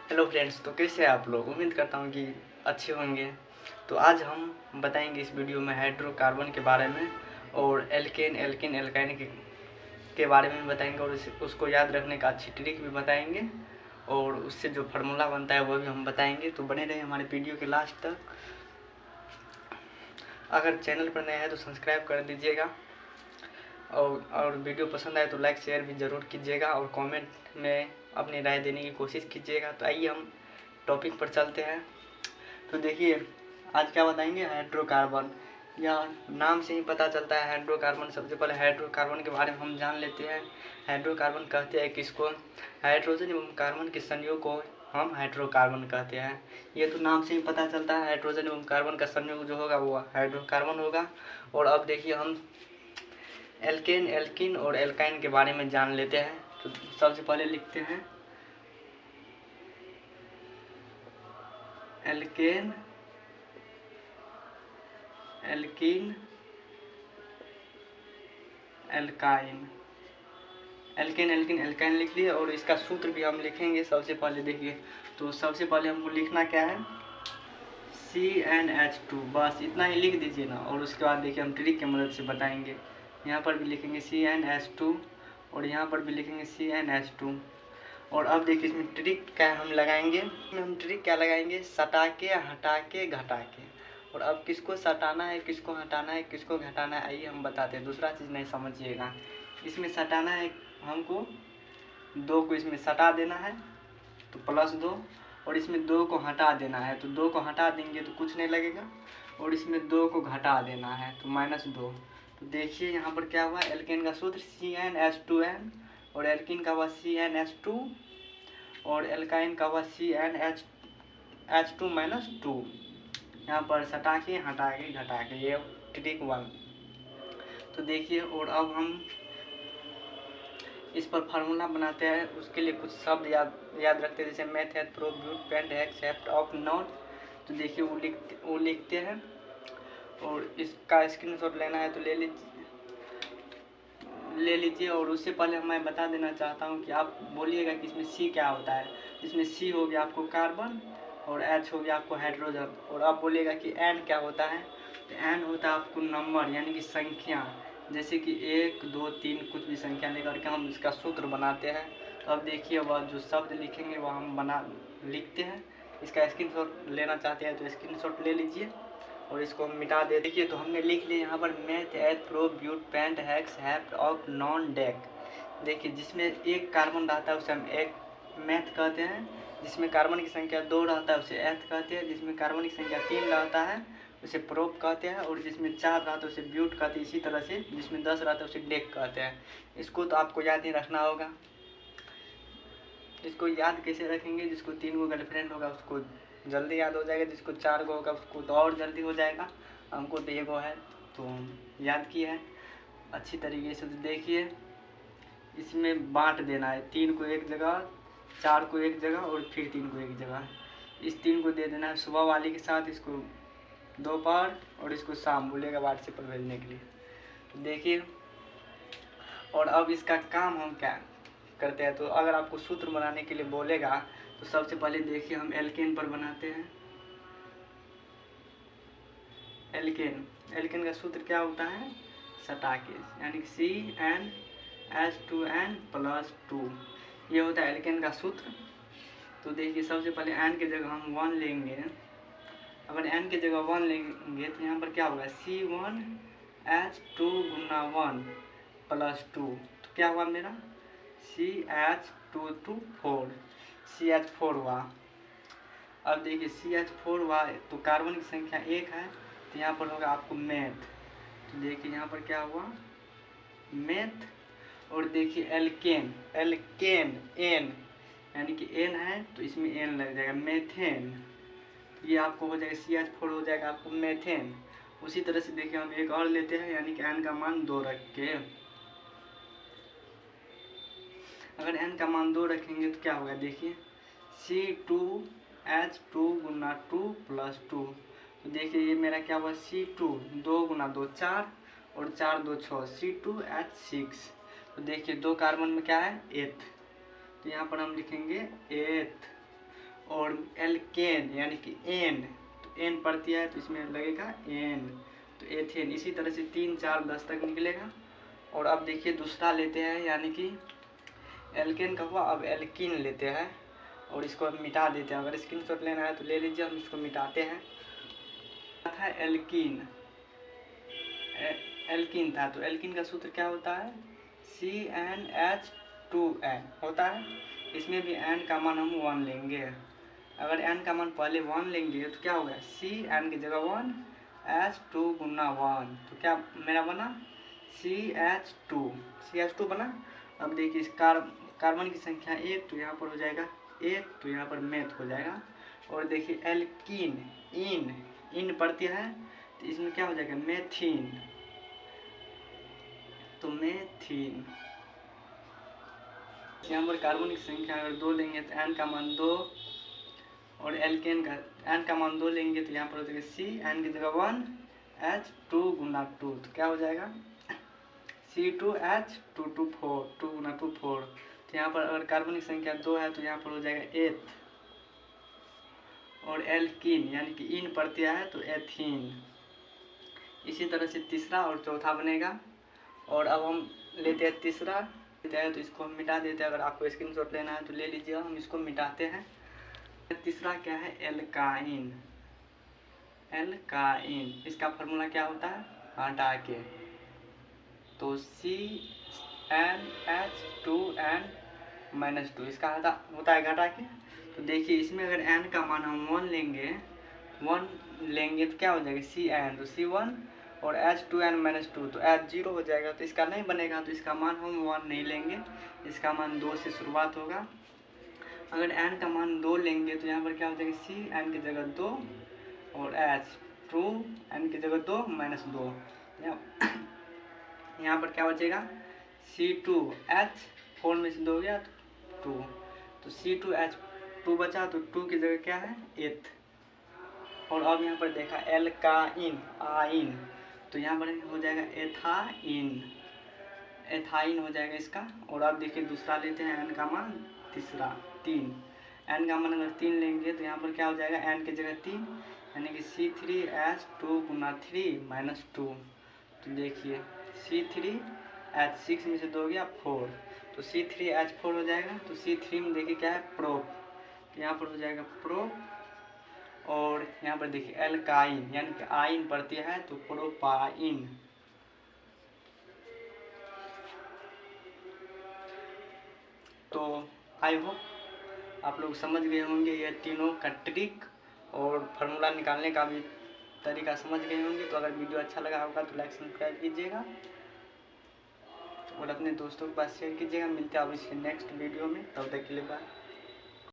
Hello friends, तो कैसे हैं आप लोग। उम्मीद करता हूँ कि अच्छे होंगे। तो आज हम बताएंगे इस वीडियो में हाइड्रोकार्बन के बारे में और एल्केन एल्किन एल्काइन के बारे में बताएंगे और उसको याद रखने का अच्छी ट्रिक भी बताएंगे और उससे जो फार्मूला बनता है वो भी हम बताएंगे। तो बने रहे हमारे वीडियो के लास्ट तक। अगर चैनल पर नया है तो सब्सक्राइब कर दीजिएगा और वीडियो पसंद आए तो लाइक शेयर भी ज़रूर कीजिएगा और कमेंट में अपनी राय देने की कोशिश कीजिएगा। तो आइए हम टॉपिक पर चलते हैं। तो देखिए, आज क्या बताएंगे, हाइड्रोकार्बन। या नाम से ही पता चलता है हाइड्रोकार्बन। सबसे पहले हाइड्रोकार्बन के बारे में हम जान लेते हैं। हाइड्रोकार्बन कहते हैं किसको, हाइड्रोजन एवं कार्बन के संयोग को हम हाइड्रोकार्बन कहते हैं। ये तो नाम से ही पता चलता है, हाइड्रोजन एवं कार्बन का संयोग जो होगा वो हाइड्रोकार्बन होगा। और अब देखिए, हम एल्केन एल्किन और एल्काइन के बारे में जान लेते हैं। तो सबसे पहले लिखते हैं alkane alkene alkyne. Alkane alkene alkyne लिख लिए और इसका सूत्र भी हम लिखेंगे। सबसे पहले देखिए, तो सबसे पहले हमको लिखना क्या है, CnH2, बस इतना ही लिख दीजिए ना। और उसके बाद देखिए हम ट्रिक की मदद से बताएंगे। यहाँ पर भी लिखेंगे CnH2 और यहाँ पर भी लिखेंगे CnH2। और अब देखिए इसमें ट्रिक क्या हम लगाएंगे, इसमें हम ट्रिक क्या लगाएंगे, सटा के हटा के घटा के। और अब किसको सटाना है, किसको हटाना है, किसको घटाना है, आइए हम बताते हैं। दूसरा चीज़ नहीं समझिएगा, इसमें सटाना है हमको, 2 को इसमें सटा देना है तो +2, और इसमें 2 को हटा देना है तो 2 को हटा देंगे तो कुछ नहीं लगेगा, और इसमें 2 को घटा देना है तो -2। तो देखिए यहाँ पर क्या हुआ, एल्केन का सूत्र CnH2n और एल्किन का हुआ CnH2 और एल्काइन का हुआ CnH2 -2। यहाँ पर सटा के हटा के घटा के, ये ट्रिक 1। तो देखिए, और अब हम इस पर फार्मूला बनाते हैं। उसके लिए कुछ शब्द याद रखते हैं, जैसे method, prop, but, pent, hex, hept, ऑफ, नॉट। तो देखिए वो लिखते हैं और इसका स्क्रीनशॉट लेना है तो ले लीजिए। और उससे पहले मैं बता देना चाहता हूँ कि आप बोलिएगा कि इसमें C क्या होता है। इसमें C हो गया आपको कार्बन और H हो गया आपको हाइड्रोजन। और आप बोलिएगा कि N क्या होता है, तो N होता है आपको नंबर, यानी कि संख्या, जैसे कि 1 2 3 कुछ भी संख्या लेकर के हम इसका सूत्र बनाते हैं। तो अब देखिए, वह जो शब्द लिखेंगे वह हम लिखते हैं। इसका स्क्रीनशॉट लेना चाहते हैं तो स्क्रीनशॉट ले लीजिए और इसको मिटा दे। देखिए, तो हमने लिख लिया यहाँ पर meth, eth, prop, but, pent, hex, hept, ऑफ, नॉन, डेक। देखिए, जिसमें एक कार्बन रहता है उसे हम एक मेथ कहते हैं, जिसमें कार्बन की संख्या 2 रहता है उसे एथ कहते हैं, जिसमें कार्बन की संख्या 3 रहता है उसे प्रोप कहते हैं, और जिसमें 4 रहता है उसे ब्यूट कहते हैं। इसी तरह से जिसमें 10 रहता है उसे डेक कहते हैं। इसको तो आपको याद ही रखना होगा। इसको याद कैसे रखेंगे, जिसको 3 को गर्लफ्रेंड होगा उसको जल्दी याद हो जाएगा, जिसको 4 को होगा उसको तो और जल्दी हो जाएगा। हमको तो 1 है तो याद किया है अच्छी तरीके से। तो देखिए, इसमें बांट देना है, 3 को एक जगह, 4 को एक जगह और फिर 3 को एक जगह। इस 3 को दे देना है सुबह वाली के साथ, इसको दोपहर और इसको शाम बोलेगा व्हाट्सएप पर भेजने के लिए। तो देखिए, और अब इसका काम हम क्या करते हैं। तो अगर आपको सूत्र बनाने के लिए बोलेगा तो सबसे पहले देखिए हम एल्केन पर बनाते हैं। एल्केन का सूत्र क्या होता है, सटाके, यानी कि CnH2n+2, ये होता है एल्केन का सूत्र। तो देखिए, सबसे पहले n की जगह हम 1 लेंगे। अगर n की जगह 1 लेंगे तो यहाँ पर क्या होगा, C1H2 गुना 1 + 2। तो क्या हुआ मेरा, CH2 CH4 हुआ। अब देखिए CH4 हुआ तो कार्बन की संख्या 1 है तो यहाँ पर होगा आपको मेथ। तो देखिए यहाँ पर क्या हुआ, मेथ। और देखिए एल्केन N, यानी कि N है तो इसमें N लग जाएगा, मेथेन। तो ये आपको हो जाएगा CH4 हो जाएगा आपको मेथेन। उसी तरह से देखिए हम एक और लेते हैं, यानी कि N का मान 2 रख के। अगर n का मान 2 रखेंगे तो क्या होगा, देखिए C2H2 गुना 2 + 2। तो देखिए ये मेरा क्या हुआ, C2, 2 गुना 2 4 और 4 2 6, C2H6। तो देखिए 2 कार्बन में क्या है, एथ, तो यहाँ पर हम लिखेंगे एथ। एल्केन यानी कि एन, तो एन पड़ती है तो इसमें लगेगा एन, तो एथेन। इसी तरह से 3 4 10 तक निकलेगा। और अब देखिए दूसरा लेते हैं, यानी कि एल्केन का हुआ, अब एल्कीन लेते हैं और इसको मिटा देते हैं। अगर स्क्रीनशॉट लेना है तो ले लीजिए, हम इसको मिटाते हैं। था एल्कीन, एल्कीन था, तो एल्कीन का सूत्र क्या होता है, CnH2n होता है। इसमें भी n का मान हम 1 लेंगे। अगर n का मान पहले 1 लेंगे तो क्या होगा, Cn की जगह 1, H2 गुना 1, तो क्या मेरा बना CH2 बना। अब देखिए इस कार्बन की संख्या 1, तो यहाँ पर हो जाएगा 1, तो यहाँ पर मैथ हो जाएगा। और देखिए एल्कीन, इन पड़ती है तो इसमें क्या हो जाएगा, मेथीन, तो मेथीन। यहाँ पर कार्बन की संख्या अगर 2 लेंगे तो n का मान 2, और एल्केन का n का मान 2 लेंगे तो यहाँ पर हो जाएगा C, n की जगह 1, H2 गुना 2, तो क्या हो जाएगा C2H2 2 4, 2 गुना 2 4। तो यहाँ पर अगर कार्बन की संख्या 2 है तो यहाँ पर हो जाएगा एथ, और एल्कीन यानी कि इन पड़ती है तो एथीन। इसी तरह से तीसरा और चौथा बनेगा। और अब हम लेते हैं तीसरा, लेते हैं तो इसको हम मिटा देते हैं। अगर आपको स्क्रीनशॉट लेना है तो ले लीजिए, हम इसको मिटाते हैं। तीसरा क्या है, एल्काइन, एल्काइन। इसका फार्मूला क्या होता है, हटा के, तो CnH2n-2, इसका होता है घटा के। तो देखिए इसमें अगर n का मान हम 1 लेंगे तो क्या हो जाएगा Cn, तो C1, और H2n-2, तो H 0 हो जाएगा, तो इसका नहीं बनेगा, तो इसका मान हम 1 नहीं लेंगे, इसका मान 2 से शुरुआत होगा। अगर n का मान 2 लेंगे तो यहाँ पर क्या हो जाएगा Cn की जगह 2, और H2n की जगह 2 - 2, यहाँ पर क्या बचेगा C2H4 में से 2 गया तो 2, तो C2H2 बचा, तो 2 की जगह क्या है एथ। और अब यहाँ पर देखा एल्काइन, आइन, तो यहाँ पर हो जाएगा एथाइन, एथाइन हो जाएगा इसका। और अब देखिए दूसरा लेते हैं, n का मान तीसरा 3, n का मान अगर 3 लेंगे तो यहाँ पर क्या हो जाएगा n की जगह 3, यानी कि C3H2 गुना 3 - 2, तो देखिए C3H6 में से 2 गया 4, तो C3H4 हो जाएगा। तो C3 में देखिए क्या है प्रोप, तो यहाँ पर हो जाएगा प्रोप। और यहाँ पर देखिए एल्काइन यानी कि आइन पड़ती है तो प्रोपाइन। तो आई होप आप लोग समझ गए होंगे ये तीनों का ट्रिक और फार्मूला निकालने का भी तरीका समझ गए होंगे। तो अगर वीडियो अच्छा लगा होगा तो लाइक सब्सक्राइब कीजिएगा और अपने दोस्तों के पास शेयर कीजिएगा। मिलते हैं अब इसके नेक्स्ट वीडियो में, तब तक के लिए बाय।